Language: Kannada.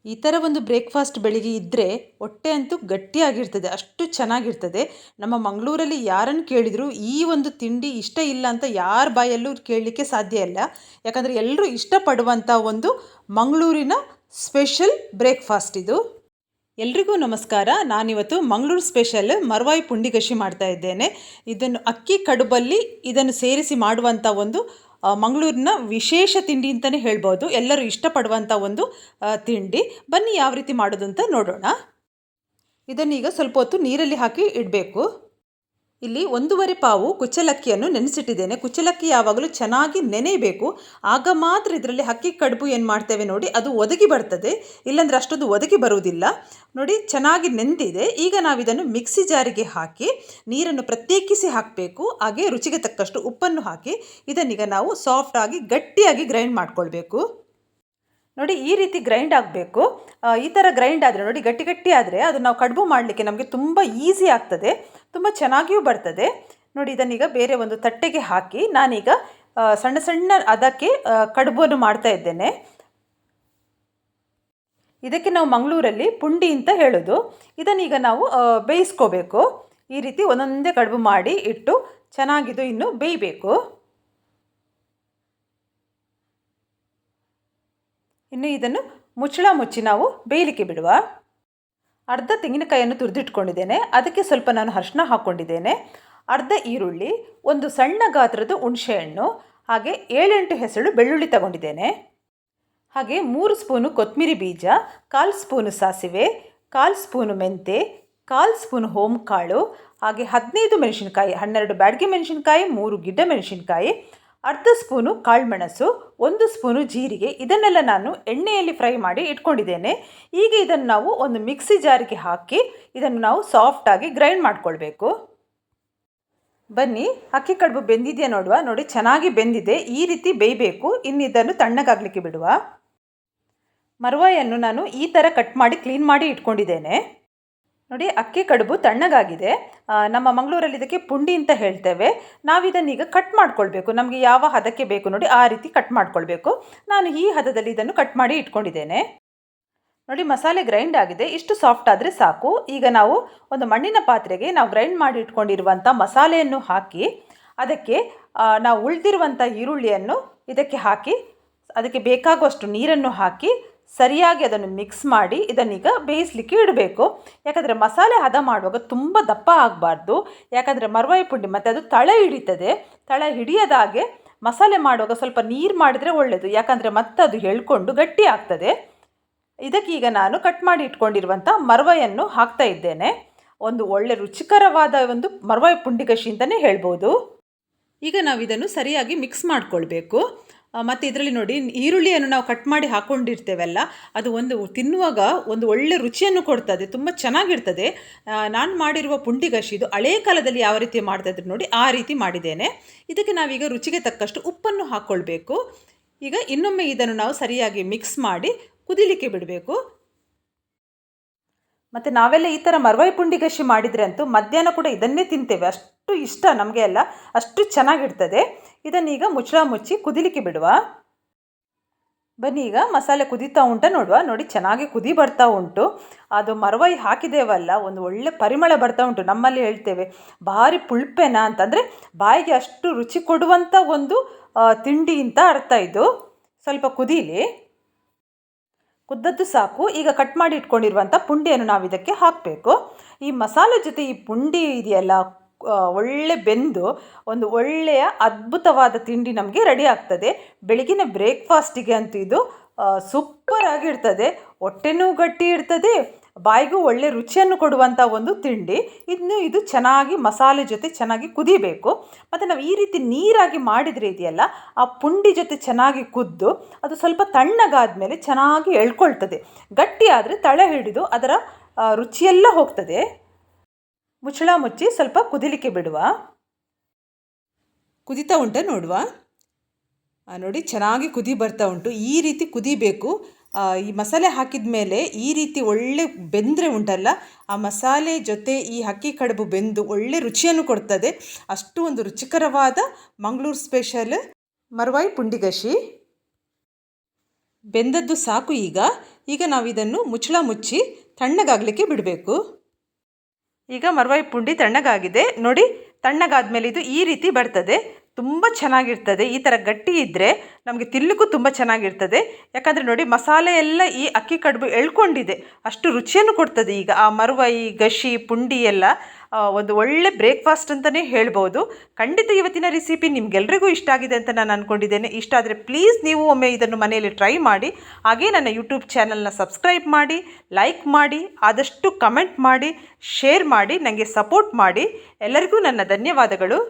ಈ ಥರ ಒಂದು ಬ್ರೇಕ್ಫಾಸ್ಟ್ ಬೆಳಿಗ್ಗೆ ಇದ್ದರೆ ಹೊಟ್ಟೆ ಅಂತೂ ಗಟ್ಟಿಯಾಗಿರ್ತದೆ, ಅಷ್ಟು ಚೆನ್ನಾಗಿರ್ತದೆ. ನಮ್ಮ ಮಂಗಳೂರಲ್ಲಿ ಯಾರನ್ನು ಕೇಳಿದರೂ ಈ ಒಂದು ತಿಂಡಿ ಇಷ್ಟ ಇಲ್ಲ ಅಂತ ಯಾರ ಬಾಯಲ್ಲೂ ಕೇಳಲಿಕ್ಕೆ ಸಾಧ್ಯ ಇಲ್ಲ. ಯಾಕಂದರೆ ಎಲ್ಲರೂ ಇಷ್ಟಪಡುವಂಥ ಒಂದು ಮಂಗಳೂರಿನ ಸ್ಪೆಷಲ್ ಬ್ರೇಕ್ಫಾಸ್ಟ್ ಇದು. ಎಲ್ರಿಗೂ ನಮಸ್ಕಾರ. ನಾನಿವತ್ತು ಮಂಗಳೂರು ಸ್ಪೆಷಲ್ ಮರ್ವಾಯಿ ಪುಂಡಿಗಶಿ ಮಾಡ್ತಾ ಇದ್ದೇನೆ. ಇದನ್ನು ಅಕ್ಕಿ ಕಡುಬಲ್ಲಿ ಇದನ್ನು ಸೇರಿಸಿ ಮಾಡುವಂಥ ಒಂದು ಮಂಗಳೂರಿನ ವಿಶೇಷ ತಿಂಡಿ ಅಂತಲೇ ಹೇಳ್ಬೋದು. ಎಲ್ಲರೂ ಇಷ್ಟಪಡುವಂಥ ಒಂದು ತಿಂಡಿ. ಬನ್ನಿ ಯಾವ ರೀತಿ ಮಾಡೋದು ಅಂತ ನೋಡೋಣ. ಇದನ್ನೀಗ ಸ್ವಲ್ಪ ಹೊತ್ತು ನೀರಲ್ಲಿ ಹಾಕಿ ಇಡಬೇಕು. ಇಲ್ಲಿ 1.5 ಪಾವು ಕುಚ್ಚಲಕ್ಕಿಯನ್ನು ನೆನೆಸಿಟ್ಟಿದ್ದೇನೆ. ಕುಚ್ಚಲಕ್ಕಿ ಯಾವಾಗಲೂ ಚೆನ್ನಾಗಿ ನೆನೆಯಬೇಕು, ಆಗ ಮಾತ್ರ ಇದರಲ್ಲಿ ಅಕ್ಕಿ ಕಡುಬು ಏನು ಮಾಡ್ತೇವೆ ನೋಡಿ ಅದು ಒದಗಿ ಬರ್ತದೆ, ಇಲ್ಲಾಂದರೆ ಅಷ್ಟೊಂದು ಒದಗಿ ಬರುವುದಿಲ್ಲ. ನೋಡಿ ಚೆನ್ನಾಗಿ ನೆಂದಿದೆ. ಈಗ ನಾವು ಇದನ್ನು ಮಿಕ್ಸಿ ಜಾರಿಗೆ ಹಾಕಿ ನೀರನ್ನು ಪ್ರತ್ಯೇಕಿಸಿ ಹಾಕಬೇಕು. ಹಾಗೆ ರುಚಿಗೆ ತಕ್ಕಷ್ಟು ಉಪ್ಪನ್ನು ಹಾಕಿ ಇದನ್ನೀಗ ನಾವು ಸಾಫ್ಟಾಗಿ ಗಟ್ಟಿಯಾಗಿ ಗ್ರೈಂಡ್ ಮಾಡ್ಕೊಳ್ಬೇಕು. ನೋಡಿ ಈ ರೀತಿ ಗ್ರೈಂಡ್ ಆಗಬೇಕು. ಈ ಥರ ಗ್ರೈಂಡ್ ಆದರೆ ನೋಡಿ ಗಟ್ಟಿ ಗಟ್ಟಿ ಆದರೆ ಅದು ನಾವು ಕಡುಬು ಮಾಡಲಿಕ್ಕೆ ನಮಗೆ ತುಂಬ ಈಸಿ ಆಗ್ತದೆ, ತುಂಬ ಚೆನ್ನಾಗಿಯೂ ಬರ್ತದೆ. ನೋಡಿ ಇದನ್ನೀಗ ಬೇರೆ ಒಂದು ತಟ್ಟೆಗೆ ಹಾಕಿ ನಾನೀಗ ಸಣ್ಣ ಸಣ್ಣ ಅದಕ್ಕೆ ಕಡುಬನ್ನು ಮಾಡ್ತಾ ಇದ್ದೇನೆ. ಇದಕ್ಕೆ ನಾವು ಮಂಗಳೂರಲ್ಲಿ ಪುಂಡಿ ಅಂತ ಹೇಳೋದು. ಇದನ್ನೀಗ ನಾವು ಬೇಯಿಸ್ಕೋಬೇಕು. ಈ ರೀತಿ ಒಂದೊಂದೇ ಕಡುಬು ಮಾಡಿ ಇಟ್ಟು ಚೆನ್ನಾಗಿದು ಇನ್ನು ಬೇಯಬೇಕು. ಇನ್ನು ಇದನ್ನು ಮುಚ್ಚಳ ಮುಚ್ಚಿ ನಾವು ಬೇಯಲಿಕ್ಕೆ ಬಿಡುವ. ಅರ್ಧ ತೆಂಗಿನಕಾಯಿಯನ್ನು ತುರಿದಿಟ್ಕೊಂಡಿದ್ದೇನೆ. ಅದಕ್ಕೆ ಸ್ವಲ್ಪ ನಾನು ಅರಿಶಿನ ಹಾಕ್ಕೊಂಡಿದ್ದೇನೆ. ಅರ್ಧ ಈರುಳ್ಳಿ, ಒಂದು ಸಣ್ಣ ಗಾತ್ರದ ಹುಣಸೆಹಣ್ಣು, ಹಾಗೆ 7-8 ಹೆಸರು ಬೆಳ್ಳುಳ್ಳಿ ತಗೊಂಡಿದ್ದೇನೆ. ಹಾಗೆ 3 ಸ್ಪೂನು ಕೊತ್ತಂಬರಿ ಬೀಜ, 1/4 ಸ್ಪೂನು ಸಾಸಿವೆ, 1/4 ಸ್ಪೂನು ಮೆಂತೆ, 1/4 ಸ್ಪೂನು ಹೋಮ್ಕಾಳು, ಹಾಗೆ 15 ಮೆಣಸಿನಕಾಯಿ, 12 ಬ್ಯಾಡಗಿ ಮೆಣಸಿನಕಾಯಿ, 3 ಗಿಡ್ಡ ಮೆಣಸಿನಕಾಯಿ, ಅರ್ಧ ಸ್ಪೂನು ಕಾಳುಮೆಣಸು, 1 ಸ್ಪೂನು ಜೀರಿಗೆ. ಇದನ್ನೆಲ್ಲ ನಾನು ಎಣ್ಣೆಯಲ್ಲಿ ಫ್ರೈ ಮಾಡಿ ಇಟ್ಕೊಂಡಿದ್ದೇನೆ. ಈಗ ಇದನ್ನು ನಾವು ಒಂದು ಮಿಕ್ಸಿ ಜಾರಿಗೆ ಹಾಕಿ ಇದನ್ನು ನಾವು ಸಾಫ್ಟಾಗಿ ಗ್ರೈಂಡ್ ಮಾಡ್ಕೊಳ್ಬೇಕು. ಬನ್ನಿ ಅಕ್ಕಿ ಕಡುಬು ಬೆಂದಿದೆಯಾ ನೋಡುವ. ನೋಡಿ ಚೆನ್ನಾಗಿ ಬೆಂದಿದೆ. ಈ ರೀತಿ ಬೇಯಬೇಕು. ಇನ್ನು ಇದನ್ನು ತಣ್ಣಗಾಗಲಿಕ್ಕೆ ಬಿಡುವ. ಮರ್ವಾಯನ್ನು ನಾನು ಈ ಥರ ಕಟ್ ಮಾಡಿ ಕ್ಲೀನ್ ಮಾಡಿ ಇಟ್ಕೊಂಡಿದ್ದೇನೆ. ನೋಡಿ ಅಕ್ಕಿ ಕಡುಬು ತಣ್ಣಗಾಗಿದೆ. ನಮ್ಮ ಮಂಗಳೂರಲ್ಲಿ ಇದಕ್ಕೆ ಪುಂಡಿ ಅಂತ ಹೇಳ್ತೇವೆ. ನಾವಿದನ್ನೀಗ ಕಟ್ ಮಾಡ್ಕೊಳ್ಬೇಕು. ನಮಗೆ ಯಾವ ಹದಕ್ಕೆ ಬೇಕು ನೋಡಿ ಆ ರೀತಿ ಕಟ್ ಮಾಡ್ಕೊಳ್ಬೇಕು. ನಾನು ಈ ಹದದಲ್ಲಿ ಇದನ್ನು ಕಟ್ ಮಾಡಿ ಇಟ್ಕೊಂಡಿದ್ದೇನೆ. ನೋಡಿ ಮಸಾಲೆ ಗ್ರೈಂಡ್ ಆಗಿದೆ. ಇಷ್ಟು ಸಾಫ್ಟ್ ಆದರೆ ಸಾಕು. ಈಗ ನಾವು ಒಂದು ಮಣ್ಣಿನ ಪಾತ್ರೆಗೆ ನಾವು ಗ್ರೈಂಡ್ ಮಾಡಿ ಇಟ್ಕೊಂಡಿರುವಂಥ ಮಸಾಲೆಯನ್ನು ಹಾಕಿ ಅದಕ್ಕೆ ನಾವು ಉಳಿದಿರುವಂಥ ಈರುಳ್ಳಿಯನ್ನು ಇದಕ್ಕೆ ಹಾಕಿ ಅದಕ್ಕೆ ಬೇಕಾಗುವಷ್ಟು ನೀರನ್ನು ಹಾಕಿ ಸರಿಯಾಗಿ ಅದನ್ನು ಮಿಕ್ಸ್ ಮಾಡಿ ಇದನ್ನೀಗ ಬೇಯಿಸಲಿಕ್ಕೆ ಇಡಬೇಕು. ಯಾಕಂದರೆ ಮಸಾಲೆ ಹದ ಮಾಡುವಾಗ ತುಂಬ ದಪ್ಪ ಆಗಬಾರ್ದು. ಯಾಕಂದರೆ ಮರ್ವಾಯಿ ಪುಂಡಿ ಮತ್ತು ಅದು ತಳ ಹಿಡಿತದೆ. ತಳ ಹಿಡಿಯದಾಗೆ ಮಸಾಲೆ ಮಾಡುವಾಗ ಸ್ವಲ್ಪ ನೀರು ಮಾಡಿದರೆ ಒಳ್ಳೆಯದು. ಯಾಕಂದರೆ ಮತ್ತೆ ಅದು ಎಳ್ಕೊಂಡು ಗಟ್ಟಿ ಆಗ್ತದೆ. ಇದಕ್ಕೀಗ ನಾನು ಕಟ್ ಮಾಡಿ ಇಟ್ಕೊಂಡಿರುವಂಥ ಮರ್ವಾಯನ್ನು ಹಾಕ್ತಾ ಇದ್ದೇನೆ. ಒಂದು ಒಳ್ಳೆ ರುಚಿಕರವಾದ ಒಂದು ಮರ್ವಾಯಿ ಪುಂಡಿಗಶಿ ಅಂತಲೇ ಹೇಳ್ಬೋದು. ಈಗ ನಾವು ಇದನ್ನು ಸರಿಯಾಗಿ ಮಿಕ್ಸ್ ಮಾಡಿಕೊಳ್ಬೇಕು. ಮತ್ತು ಇದರಲ್ಲಿ ನೋಡಿ ಈರುಳ್ಳಿಯನ್ನು ನಾವು ಕಟ್ ಮಾಡಿ ಹಾಕ್ಕೊಂಡಿರ್ತೇವಲ್ಲ ಅದು ಒಂದು ತಿನ್ನುವಾಗ ಒಂದು ಒಳ್ಳೆ ರುಚಿಯನ್ನು ಕೊಡ್ತದೆ, ತುಂಬ ಚೆನ್ನಾಗಿರ್ತದೆ. ನಾನು ಮಾಡಿರುವ ಪುಂಡಿಗಶಿ ಇದು ಹಳೆಯ ಕಾಲದಲ್ಲಿ ಯಾವ ರೀತಿ ಮಾಡ್ತಾಯಿದ್ರು ನೋಡಿ ಆ ರೀತಿ ಮಾಡಿದ್ದೇನೆ. ಇದಕ್ಕೆ ನಾವೀಗ ರುಚಿಗೆ ತಕ್ಕಷ್ಟು ಉಪ್ಪನ್ನು ಹಾಕ್ಕೊಳ್ಬೇಕು. ಈಗ ಇನ್ನೊಮ್ಮೆ ಇದನ್ನು ನಾವು ಸರಿಯಾಗಿ ಮಿಕ್ಸ್ ಮಾಡಿ ಕುದಿಲಿಕ್ಕೆ ಬಿಡಬೇಕು. ಮತ್ತು ನಾವೆಲ್ಲ ಈ ಥರ ಮರ್ವಾಯಿ ಪುಂಡಿಗಶಿ ಮಾಡಿದರೆ ಅಂತೂ ಮಧ್ಯಾಹ್ನ ಕೂಡ ಇದನ್ನೇ ತಿಂತೇವೆ. ಅಷ್ಟು ಇಷ್ಟ ನಮಗೆ ಎಲ್ಲ, ಅಷ್ಟು ಚೆನ್ನಾಗಿರ್ತದೆ. ಇದನ್ನೀಗ ಮುಚ್ಚಳ ಮುಚ್ಚಿ ಕುದಿಲಿಕ್ಕೆ ಬಿಡುವ. ಬನ್ನಿ ಈಗ ಮಸಾಲೆ ಕುದೀತಾ ಉಂಟ ನೋಡುವ. ನೋಡಿ ಚೆನ್ನಾಗಿ ಕುದಿ ಬರ್ತಾ ಉಂಟು. ಅದು ಮರ್ವಾಯಿ ಹಾಕಿದ್ದೇವಲ್ಲ ಒಂದು ಒಳ್ಳೆ ಪರಿಮಳ ಬರ್ತಾ ಉಂಟು. ನಮ್ಮಲ್ಲಿ ಹೇಳ್ತೇವೆ ಭಾರಿ ಪುಳ್ಪೆನ ಅಂತಂದರೆ ಬಾಯಿಗೆ ಅಷ್ಟು ರುಚಿ ಕೊಡುವಂಥ ಒಂದು ತಿಂಡಿ ಅಂತ ಅರ್ಥ. ಇದು ಸ್ವಲ್ಪ ಕುದೀಲಿ. ಕುದ್ದದ್ದು ಸಾಕು. ಈಗ ಕಟ್ ಮಾಡಿ ಇಟ್ಕೊಂಡಿರುವಂಥ ಪುಂಡಿಯನ್ನು ನಾವು ಇದಕ್ಕೆ ಹಾಕಬೇಕು. ಈ ಮಸಾಲೆ ಜೊತೆ ಈ ಪುಂಡಿ ಇದೆಯಲ್ಲ ಒಳ್ಳೆ ಬೆಂದು ಒಂದು ಒಳ್ಳೆಯ ಅದ್ಭುತವಾದ ತಿಂಡಿ ನಮಗೆ ರೆಡಿ ಆಗ್ತದೆ. ಬೆಳಗಿನ ಬ್ರೇಕ್ಫಾಸ್ಟಿಗೆ ಅಂತೂ ಇದು ಸೂಪರ್ ಆಗಿರ್ತದೆ. ಹೊಟ್ಟೆನೂ ಗಟ್ಟಿ ಇರ್ತದೆ, ಬಾಯಿಗೂ ಒಳ್ಳೆ ರುಚಿಯನ್ನು ಕೊಡುವಂಥ ಒಂದು ತಿಂಡಿ. ಇನ್ನು ಇದು ಚೆನ್ನಾಗಿ ಮಸಾಲೆ ಜೊತೆ ಚೆನ್ನಾಗಿ ಕುದಿಬೇಕು. ಮತ್ತು ನಾವು ಈ ರೀತಿ ನೀರಾಗಿ ಮಾಡಿದರೆ ಇದೆಯಲ್ಲ ಆ ಪುಂಡಿ ಜೊತೆ ಚೆನ್ನಾಗಿ ಕುದ್ದು ಅದು ಸ್ವಲ್ಪ ತಣ್ಣಗಾದ ಮೇಲೆ ಚೆನ್ನಾಗಿ ಎಳ್ಕೊಳ್ತದೆ. ಗಟ್ಟಿ ಆದರೆ ತಳ ಹಿಡಿದು ಅದರ ರುಚಿಯೆಲ್ಲ ಹೋಗ್ತದೆ. ಮುಚ್ಚಳ ಮುಚ್ಚಿ ಸ್ವಲ್ಪ ಕುದಿಲಿಕ್ಕೆ ಬಿಡುವ. ಕುದೀತಾ ಉಂಟ ನೋಡುವ. ನೋಡಿ ಚೆನ್ನಾಗಿ ಕುದಿ ಬರ್ತಾ ಉಂಟು. ಈ ರೀತಿ ಕುದಿಬೇಕು. ಈ ಮಸಾಲೆ ಹಾಕಿದ ಮೇಲೆ ಈ ರೀತಿ ಒಳ್ಳೆ ಬೆಂದರೆ ಉಂಟಲ್ಲ ಆ ಮಸಾಲೆ ಜೊತೆ ಈ ಅಕ್ಕಿ ಕಡುಬು ಬೆಂದು ಒಳ್ಳೆ ರುಚಿಯನ್ನು ಕೊಡ್ತದೆ. ಅಷ್ಟು ಒಂದು ರುಚಿಕರವಾದ ಮಂಗಳೂರು ಸ್ಪೆಷಲ್ ಮರ್ವಾಯಿ ಪುಂಡಿಗಶಿ. ಬೆಂದದ್ದು ಸಾಕು. ಈಗ ಈಗ ನಾವು ಇದನ್ನು ಮುಚ್ಚಳ ಮುಚ್ಚಿ ತಣ್ಣಗಾಗಲಿಕ್ಕೆ ಬಿಡಬೇಕು. ಈಗ ಮರವಾಯಿ ಪುಂಡಿ ತಣ್ಣಗಾಗಿದೆ ನೋಡಿ. ತಣ್ಣಗಾದ್ಮೇಲೆ ಇದು ಈ ರೀತಿ ಬರ್ತದೆ. ತುಂಬ ಚೆನ್ನಾಗಿರ್ತದೆ. ಈ ಥರ ಗಟ್ಟಿ ಇದ್ದರೆ ನಮಗೆ ತಿನ್ನಲಿಕ್ಕೂ ತುಂಬ ಚೆನ್ನಾಗಿರ್ತದೆ. ಯಾಕಂದರೆ ನೋಡಿ ಮಸಾಲೆ ಎಲ್ಲ ಈ ಅಕ್ಕಿ ಕಡುಬು ಎಳ್ಕೊಂಡಿದೆ, ಅಷ್ಟು ರುಚಿಯನ್ನು ಕೊಡ್ತದೆ. ಈಗ ಆ ಮರವಾಯಿ ಗಶಿ ಪುಂಡಿ ಎಲ್ಲ ಒಂದು ಒಳ್ಳೆ ಬ್ರೇಕ್ಫಾಸ್ಟ್ ಅಂತಲೇ ಹೇಳ್ಬೋದು. ಖಂಡಿತ ಇವತ್ತಿನ ರೆಸಿಪಿ ನಿಮಗೆಲ್ರಿಗೂ ಇಷ್ಟ ಆಗಿದೆ ಅಂತ ನಾನು ಅಂದ್ಕೊಂಡಿದ್ದೇನೆ. ಇಷ್ಟ ಆದರೆ ಪ್ಲೀಸ್ ನೀವು ಒಮ್ಮೆ ಇದನ್ನು ಮನೆಯಲ್ಲಿ ಟ್ರೈ ಮಾಡಿ. ಹಾಗೇ ನನ್ನ ಯೂಟ್ಯೂಬ್ ಚಾನಲ್ನ ಸಬ್ಸ್ಕ್ರೈಬ್ ಮಾಡಿ, ಲೈಕ್ ಮಾಡಿ, ಆದಷ್ಟು ಕಮೆಂಟ್ ಮಾಡಿ, ಶೇರ್ ಮಾಡಿ, ನನಗೆ ಸಪೋರ್ಟ್ ಮಾಡಿ. ಎಲ್ಲರಿಗೂ ನನ್ನ ಧನ್ಯವಾದಗಳು.